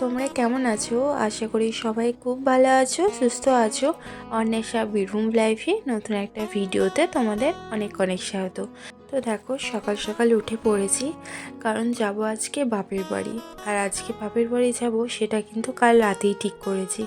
তোমরা কেমন আছো? আশা করি সবাই খুব ভালো আছো, সুস্থ আছো। অন্বেষা বীরভূম লাইফে নতুন একটা ভিডিওতে তোমাদের অনেক অনেক স্বাগত। তো দেখো, সকাল সকাল উঠে পড়েছি, কারণ যাব আজকে বাপের বাড়ি। আর আজকে বাপের বাড়ি যাব সেটা কিন্তু কাল রাতেই ঠিক করেছি,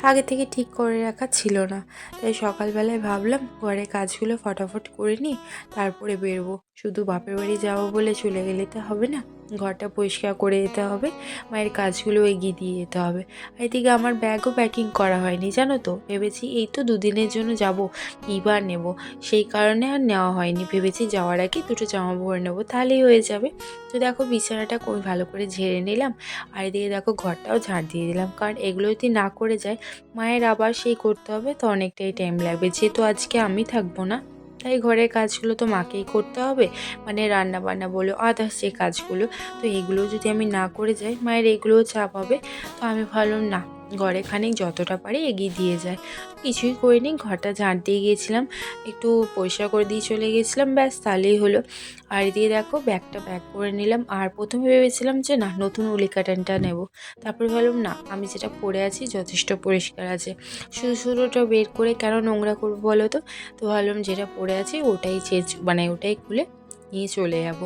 আগে থেকে ঠিক করে রাখা ছিল না। তাই সকালবেলায় ভাবলাম ঘরের কাজগুলো ফটাফট করে নিই, তারপরে বেরোবো। শুধু বাপের বাড়ি যাবো বলে চলে গেলে তো হবে না, ঘরটা পরিষ্কার করে যেতে হবে, মায়ের কাজগুলো এগিয়ে দিয়ে যেতে হবে। আর এদিকে আমার ব্যাগও প্যাকিং করা হয়নি, জানো তো। ভেবেছি এই তো দুদিনের জন্য যাব, কীবার নেব, সেই কারণে আর নেওয়া হয়নি। ভেবেছি যাওয়ার আগে দুটো জামা পরে নেবো, তাহলেই হয়ে যাবে। তো দেখো, বিছানাটা খুব ভালো করে ঝেড়ে নিলাম, আর এদিকে দেখো ঘরটাও ঝাড় দিয়ে দিলাম, কারণ এগুলো যদি না করে যায় মায়ের আবার সেই করতে হবে, তো অনেকটাই টাইম লাগবে। যেহেতু আজকে আমি থাকবো না, তাই ঘরের কাজগুলো তো মাকেই করতে হবে, মানে রান্না বান্না বলো, আদার্স যে কাজগুলো। তো এগুলো যদি আমি না করে যাই, মায়ের এগুলোও চাপ হবে। তো আমি ভাবলাম না, ঘরে খানিক যতটা পারি এগিয়ে দিয়ে যায়। কিছুই করিনি, ঘরটা ঝাঁট দিয়ে গিয়েছিলাম, একটু পরিষ্কার করে দিয়ে চলে গেছিলাম, ব্যাস তাহলেই হলো। আর দিয়ে দেখো ব্যাগটা প্যাক করে নিলাম। আর প্রথমে ভেবেছিলাম যে না, নতুন উলি কাটানটা নেব, তারপর ভাবলাম না, আমি যেটা পরে আছি যথেষ্ট পরিষ্কার আছে, শুধু শুধু ওটা বের করে কেন নোংরা করবো বলো তো। তো ভাবলাম যেটা পরে আছি ওটাই ওটাই খুলে নিয়ে চলে যাব।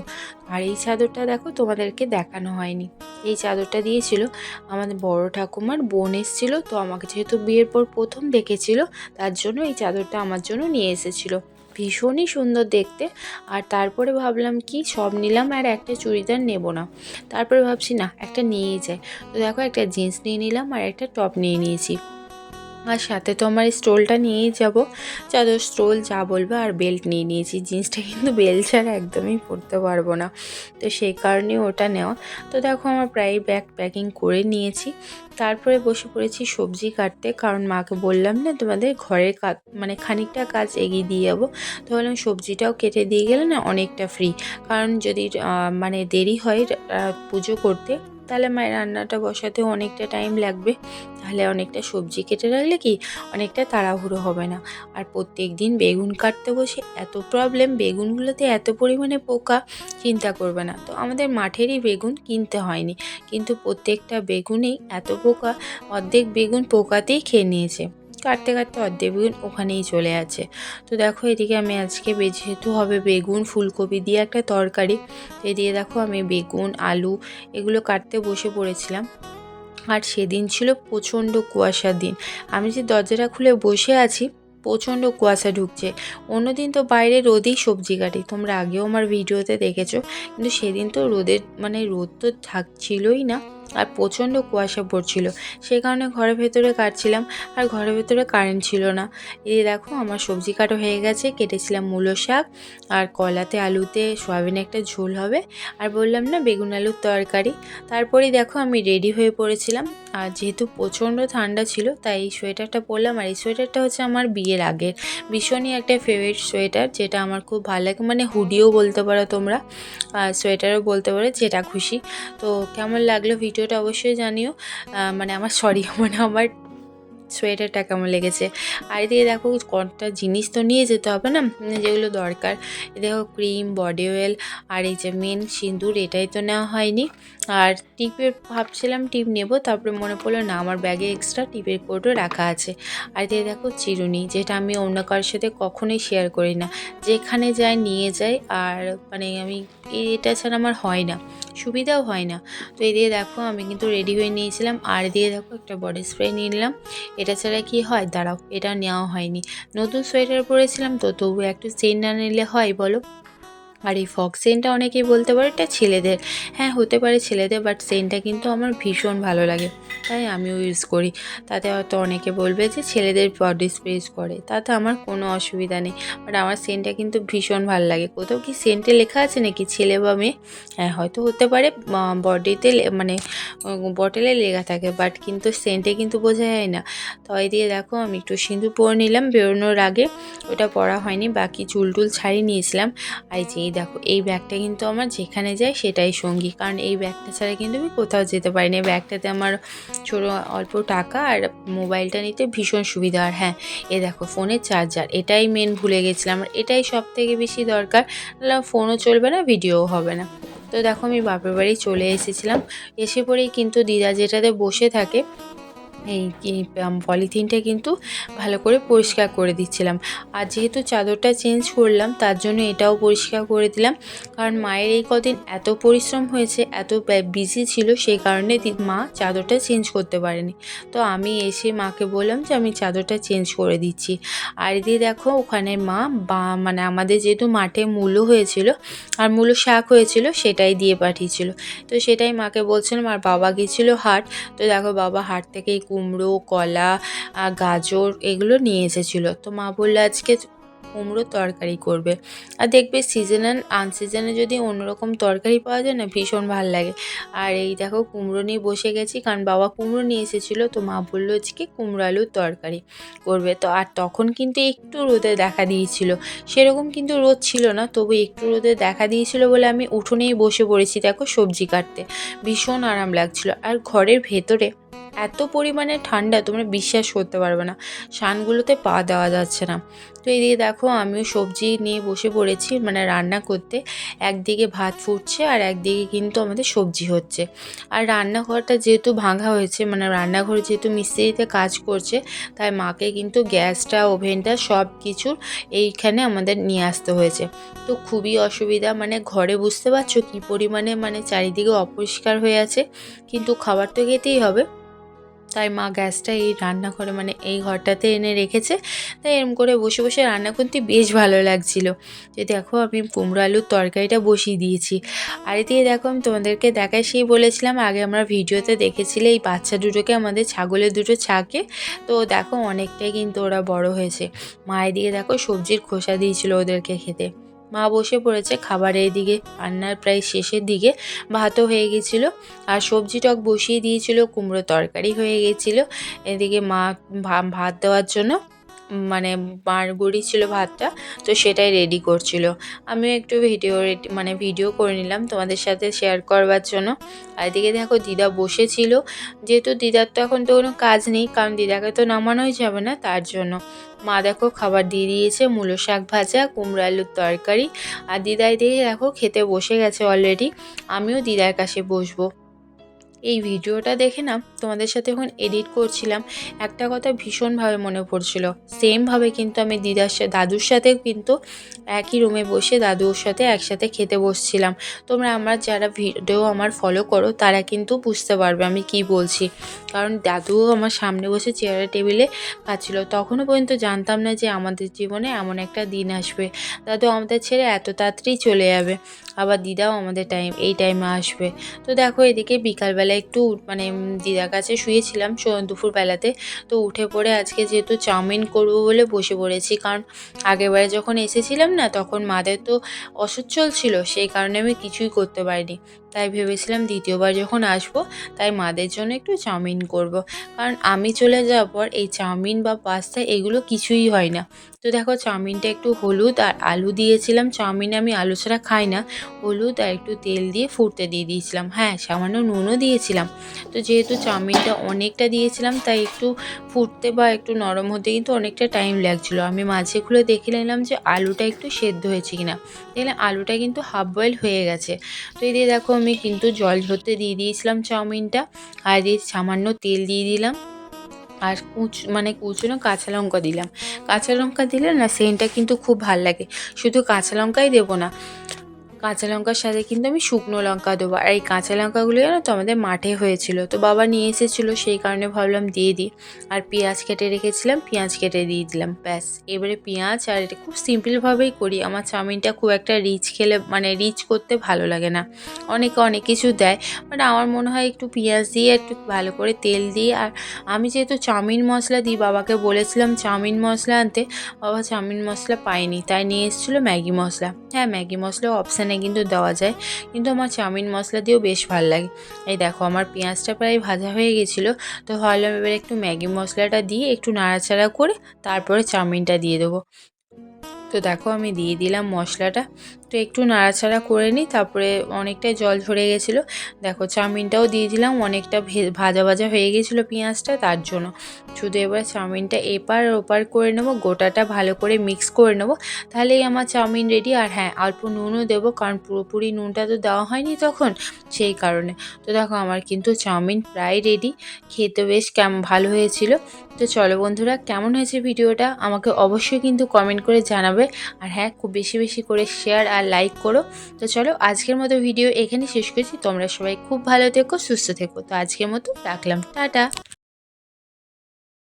আর এই চাদরটা দেখো, তোমাদেরকে দেখানো হয়নি। এই চাদরটা দিয়েছিল আমাদের বড় ঠাকুমার বোন, এসেছিলো, তো আমাকে যেহেতু বিয়ের পর প্রথম দেখেছিল, তার জন্য এই চাদরটা আমার জন্য নিয়ে এসেছিলো। ভীষণই সুন্দর দেখতে। আর তারপরে ভাবলাম কি, সব নিলাম আর একটা চুড়িদার নেব না, তারপরে ভাবছি না, একটা নিয়েই যায়। তো দেখো, একটা জিন্স নিয়ে নিলাম আর একটা টপ নিয়ে নিয়েছি। আর সাথে তো আমার স্টোলটা নিয়েই যাব, চাদর স্টোল যা বলবে। আর বেল্ট নিয়ে নিয়েছি, জিন্সটা কিন্তু বেল্ট ছাড়া একদমই পরতে পারবো না, তো সেই কারণে ওটা নেওয়া। তো দেখো, আমার প্রায় ব্যাগ প্যাকিং করে নিয়েছি, তারপরে বসে পড়েছি সবজি কাটতে, কারণ মাকে বললাম না তোমাদের ঘরের কাজ, মানে খানিকটা কাজ এগিয়ে দিয়ে যাবো। তো বললাম সবজিটাও কেটে দিয়ে গেলে না অনেকটা ফ্রি, কারণ যদি মানে দেরি হয় পুজো করতে, তাহলে মায়ের রান্নাটা বসাতেও অনেকটা টাইম লাগবে। তাহলে অনেকটা সবজি কেটে রাখলে কি অনেকটা তাড়াহুড়ো হবে না। আর প্রত্যেক দিন বেগুন কাটতে বসে এত প্রবলেম, বেগুনগুলোতে এত পরিমাণে পোকা, চিন্তা করবে না। তো আমাদের মাঠেরই বেগুন, কিনতে হয়নি, কিন্তু প্রত্যেকটা বেগুনেই এত পোকা, অর্ধেক বেগুন পোকাতেই খেয়ে নিয়েছে। কাটতে কাটতে অর্ধেক বেগুন ওখানেই চলে আছে। তো দেখো, এদিকে আমি আজকে যেহেতু হবে বেগুন ফুলকপি দিয়ে একটা তরকারি, এদিকে দেখো আমি বেগুন আলু এগুলো কাটতে বসে পড়েছিলাম। আর সেদিন ছিল প্রচণ্ড কুয়াশার দিন, আমি যে দরজাটা খুলে বসে আছি, প্রচণ্ড কুয়াশা ঢুকছে। অন্যদিন তো বাইরে রোদেই সবজি কাটি, তোমরা আগেও আমার ভিডিওতে দেখেছো, কিন্তু সেদিন তো রোদ তো থাকছিলই না, আর প্রচণ্ড কুয়াশা পড়ছিল। সে কারণে ঘরের ভেতরে কাটছিলাম, আর ঘরের ভেতরে কারেন্ট ছিল না। এই দেখো, আমার সবজি কাটা হয়ে গেছে, কেটেছিলাম মূলো শাক, আর কলাতে আলুতে সয়াবিনে একটা ঝোল হবে, আর বললাম না বেগুন আলুর তরকারি। তারপরেই দেখো আমি রেডি হয়ে পড়েছিলাম। আর যেহেতু প্রচণ্ড ঠান্ডা ছিল, তাই এই সোয়েটারটা পরলাম। আর এই সোয়েটারটা হচ্ছে আমার বিয়ের আগের ভীষণই একটা ফেভারিট সোয়েটার, যেটা আমার খুব ভালো লাগে, মানে হুডিও বলতে পারো তোমরা, আর সোয়েটারও বলতে পারো, যেটা খুশি। তো কেমন লাগলো ভিডিওটা অবশ্যই জানিও, আমার সোয়েটারটা কেমন লেগেছে। আর এদিকে দেখো, কটা জিনিস তো নিয়ে যেতে হবে না, যেগুলো দরকার। দেখো, ক্রিম, বডি অয়েল, আর এই যে মেন সিঁদুর, এটাই তো নেওয়া হয়নি। আর টিপের ভাবছিলাম টিপ নেব, তারপরে মনে পড়লো না, আমার ব্যাগে এক্সট্রা টিপের কোটও রাখা আছে। আর এদিকে দেখো চিরুনি, যেটা আমি অন্য কারোর সাথে কখনোই শেয়ার করি না, যেখানে যাই নিয়ে যাই। আর মানে আমি এটা ছাড়া আমার হয় না, সুবিধাও হয় না। তো এদিকে দেখো, আমি কিন্তু রেডি হয়ে নিয়েছিলাম। আর এদিকে দেখো, একটা বডি স্প্রে নিয়ে নিলাম। এটা ছাড়া কি হয়, দাঁড়াও, এটা নেওয়া হয়নি, নতুন সোয়েটার পরেছিলাম তো, তবু একটু সেন্ট না নিলে হয় বলো। আর এই ফগ সেন্টটা অনেকেই বলতে পারে এটা ছেলেদের, হ্যাঁ হতে পারে ছেলেদের, বাট সেন্টটা কিন্তু আমার ভীষণ ভালো লাগে, তাই আমিও ইউজ করি। তাতে হয়তো অনেকে বলবে যে ছেলেদের বডি স্প্রে ইউজ করে, তাতে আমার কোনো অসুবিধা নেই, বাট আমার সেন্টটা কিন্তু ভীষণ ভালো লাগে। কোথাও কি সেন্টে লেখা আছে নাকি ছেলে বা মেয়ে? হ্যাঁ হয়তো হতে পারে, বডিতে মানে বটলে লেখা থাকে, বাট কিন্তু সেন্টে কিন্তু বোঝা যায় না। তো এই দিয়ে দেখো, আমি একটু সিঁদুর পরে নিলাম বেরোনোর আগে, ওটা পরা হয়নি, বাকি চুল টুল ছাড়িয়ে নিয়েছিলাম। আর যে দেখো, এই ব্যাগটা কিন্তু আমার যেখানে যাই সেটাই সঙ্গী, কারণ এই ব্যাগটা ছাড়া কিন্তু আমি কোথাও যেতে পারি না। এই ব্যাগটাতে আমার ছোটো অল্প টাকা আর মোবাইলটা নিতে ভীষণ সুবিধা। আর হ্যাঁ, এ দেখো ফোনের চার্জার, এটাই মেন ভুলে গেছিলাম, আর এটাই সব থেকে বেশি দরকার, নাহলে ফোনও চলবে না, ভিডিওও হবে না। তো দেখো আমি বাপের বাড়ি চলে এসেছিলাম। এসে পরেই কিন্তু দিদা যেটাতে বসে থাকে এই পলিথিনটা কিন্তু ভালো করে পরিষ্কার করে দিচ্ছিলাম। আর যেহেতু চাদরটা চেঞ্জ করলাম তার জন্য এটাও পরিষ্কার করে দিলাম, কারণ মায়ের এই কদিন এত পরিশ্রম হয়েছে, এত বিজি ছিল, সেই কারণে মা চাদরটা চেঞ্জ করতে পারেনি। তো আমি এসে মাকে বললাম যে আমি চাদরটা চেঞ্জ করে দিচ্ছি। আর দিয়ে দেখো ওখানে মা মানে আমাদের যেহেতু মাঠে মূলো হয়েছিল আর মূলো শাক হয়েছিল সেটাই দিয়ে পাঠিয়েছিল। তো সেটাই মাকে বলছিলাম। আর বাবা গেছিলো হাট। তো দেখো বাবা হাট থেকে কুমড়ো, কলা, গাজর এগুলো নিয়ে এসেছিলো। তো মা বললো আজকে কুমড়োর তরকারি করবে। আর দেখবে সিজনাল আনসিজনে যদি অন্যরকম তরকারি পাওয়া যায় না, ভীষণ ভালো লাগে। আর এই দেখো কুমড়ো নিয়ে বসে গেছি, কারণ বাবা কুমড়ো নিয়ে এসেছিলো। তো মা বললো আজকে কুমড়ো আলুর তরকারি করবে। তো আর তখন কিন্তু একটু রোদে দেখা দিয়েছিল, সেরকম কিন্তু রোদ ছিল না, তবু একটু রোদে দেখা দিয়েছিল বলে আমি উঠোনেই বসে পড়েছি দেখো সবজি কাটতে। ভীষণ আরাম লাগছিল। আর ঘরের ভেতরে এত পরিমাণে ঠান্ডা তোমরা বিশ্বাস করতে পারবে না, শানগুলোতে পা দেওয়া যাচ্ছে না। তো এদিকে দেখো আমিও সবজি নিয়ে বসে পড়েছি মানে রান্না করতে। একদিকে ভাত ফুটছে আর একদিকে কিন্তু আমাদের সবজি হচ্ছে। আর রান্নাঘরটা যেহেতু ভাঙা হয়েছে, মানে রান্নাঘরে যেহেতু মিস্ত্রিতে কাজ করছে, তাই মাকে কিন্তু গ্যাসটা, ওভেনটা সব কিছুর এইখানে আমাদের নিয়ে আসতে হয়েছে। তো খুবই অসুবিধা, মানে ঘরে বুঝতে পারছো কী পরিমাণে মানে চারিদিকে অপরিষ্কার হয়ে আছে, কিন্তু খাবার তো খেতেই হবে। তাই মা গ্যাসটা এই রান্নাঘরে মানে এই ঘরটাতে এনে রেখেছে। তাই এরম করে বসে বসে রান্না করতে বেশ ভালো লাগছিল। যে দেখো আমি কুমড়ো আলুর তরকারিটা বসিয়ে দিয়েছি। আর এদিকে দেখো আমি তোমাদেরকে দেখাই, সেই বলেছিলাম আগে আমরা ভিডিওতে দেখেছিলে এই বাচ্চা দুটোকে, আমাদের ছাগলের দুটো ছাকে। তো দেখো অনেকটাই কিন্তু ওরা বড় হয়েছে। মা এদিকে দেখো সবজির খোসা দিয়েছিল ওদেরকে খেতে। মা বসে পড়েছে খাবারের দিকে, রান্নার প্রায় শেষের দিকে। ভাতও হয়ে গেছিলো আর সবজি টক বসিয়ে দিয়েছিল, কুমড়ো তরকারি হয়ে গেছিলো। এদিকে মা ভাত দেওয়ার জন্য মানে মাড় গড়িয়েছিল ভাতটা, তো সেটাই রেডি করছিল। আমিও একটু ভিডিও করে নিলাম তোমাদের সাথে শেয়ার করবার জন্য। আর এদিকে দেখো দিদা বসেছিল, যেহেতু দিদার তো এখন তো কোনো কাজ নেই, কারণ দিদাকে তো নামানোই যাবে না, তার জন্য মা দেখো খাবার দিয়ে দিয়েছে, মূলো শাক ভাজা, কুমড়ো আলুর তরকারি। আর দিদাই দিয়ে দেখো খেতে বসে গেছে অলরেডি। আমিও দিদার কাছে বসবো। এই ভিডিওটা দেখে না তোমাদের সাথে যখন এডিট করছিলাম, একটা কথা ভীষণভাবে মনে পড়ছিল। সেমভাবে কিন্তু আমি দাদুর সাথে কিন্তু একই রুমে বসে দাদুর সাথে একসাথে খেতে বসছিলাম। তোমরা আমার যারা ভিডিও আমার ফলো করো তারা কিন্তু বুঝতে পারবে আমি কি বলছি, কারণ দাদুও আমার সামনে বসে চেয়ারে টেবিলে খাচ্ছিল। তখনও পর্যন্ত জানতাম না যে আমাদের জীবনে এমন একটা দিন আসবে, দাদু আমাদের ছেড়ে এত তাড়াতাড়ি চলে যাবে, আবার দিদাও আমাদের এই টাইমে আসবে। তো দেখো এদিকে বিকালবেলা একটু মানে দিদার কাছে শুয়েছিলাম দুপুরবেলাতে। তো উঠে পড়ে আজকে যেহেতু চাউমিন করবো বলে বসে পড়েছি, কারণ আগেরবারে যখন এসেছিলাম না তখন মাদের তো অসুখ চলছিল, সেই কারণে আমি কিছুই করতে পারিনি। তাই ভেবেছিলাম দ্বিতীয়বার যখন আসবো তাই মাদের জন্য একটু চাউমিন করব। কারণ আমি চলে যাওয়ার পর এই চাউমিন বা পাস্তা এগুলো কিছুই হয় না। তো দেখো চাউমিনটা একটু হলুদ আর আলু দিয়েছিলাম, চাউমিনে আমি আলু ছাড়া খাই না। হলুদ আর একটু তেল দিয়ে ফুটতে দিয়ে দিয়েছিলাম, হ্যাঁ সামান্য নুনও দিয়েছিলাম। তো যেহেতু চাউমিনটা অনেকটা দিয়েছিলাম তাই একটু ফুটতে বা একটু নরম হতে কিন্তু অনেকটা টাইম লাগছিলো। আমি মাঝে খুলে দেখে নিলাম যে আলুটা একটু সেদ্ধ হয়েছে কিনা, দেখলাম আলুটা কিন্তু হাফ বয়েল হয়ে গেছে। তো এই দিয়ে দেখো আমি কিন্তু জল ঝরতে দিয়ে দিয়েছিলাম চাউমিনটা, আর এই সামান্য তেল দিয়ে দিলাম, আর কুচনো কাঁচা লঙ্কা দিলাম। কাঁচা লঙ্কা দিলে না সেন্টটা কিন্তু খুব ভাল লাগে। শুধু কাঁচা লঙ্কাই দেবো না, কাঁচা লঙ্কার সাথে কিন্তু আমি শুকনো লঙ্কা দেবো। আর এই কাঁচা লঙ্কাগুলো জানো তো আমাদের মাঠে হয়েছিল, তো বাবা নিয়ে এসেছিলো, সেই কারণে ভাবলাম দিয়ে দিই। আর পেঁয়াজ কেটে রেখেছিলাম, পেঁয়াজ কেটে দিয়ে দিলাম, ব্যাস। এবারে পেঁয়াজ, আর এটা খুব সিম্পলভাবেই করি। আমার চাউমিনটা খুব একটা রিচ খেলে মানে রিচ করতে ভালো লাগে না, অনেকে অনেক কিছু দেয়, বাট আমার মনে হয় একটু পেঁয়াজ দিয়ে একটু ভালো করে তেল দিয়ে। আর আমি যেহেতু চাউমিন মশলা দিই, বাবাকে বলেছিলাম চাউমিন মশলা আনতে, বাবা চাউমিন মশলা পায়নি, তাই নিয়ে এসেছিলো ম্যাগি মশলা। হ্যাঁ ম্যাগি মশলাও অপশানে কিন্তু দেওয়া যায়, কিন্তু আমার চাউমিন মশলা দিয়েও বেশ ভালো লাগে। এই দেখো আমার পেঁয়াজটা প্রায় ভাজা হয়ে গেছিলো, তো ভাবলাম এবার একটু ম্যাগি মশলাটা দিয়ে একটু নাড়াচাড়া করে তারপরে চাউমিনটা দিয়ে দেবো। তো দেখো আমি দিয়ে দিলাম মশলাটা, তো একটু নাড়াচাড়া করে নিই, তারপরে অনেকটাই জল ঝরে গেছিলো। দেখো চাউমিনটাও দিয়ে দিলাম, অনেকটা ভাজা ভাজা হয়ে গেছিলো পেঁয়াজটা, তার জন্য শুধু এবার চাউমিনটা এপার ওপার করে নেবো, গোটাটা ভালো করে মিক্স করে নেবো, তাহলেই আমার চাউমিন রেডি। আর হ্যাঁ, অল্প নুনও দেবো, কারণ পুরোপুরি নুনটা তো দেওয়া হয়নি তখন, সেই কারণে। তো দেখো আমার কিন্তু চাউমিন প্রায় রেডি, খেতে বেশ ভালো হয়েছিল। তো চলো বন্ধুরা, কেমন হয়েছে ভিডিওটা আমাকে অবশ্যই কিন্তু কমেন্ট করে জানাবে। আর হ্যাঁ, খুব বেশি বেশি করে শেয়ার আর লাইক করো। তো চলো আজকের মতো ভিডিও এখানে শেষ করছি। তোমরা সবাই খুব ভালো থেকো, সুস্থ থেকো। তো আজকের মতো রাখলাম, টাটা।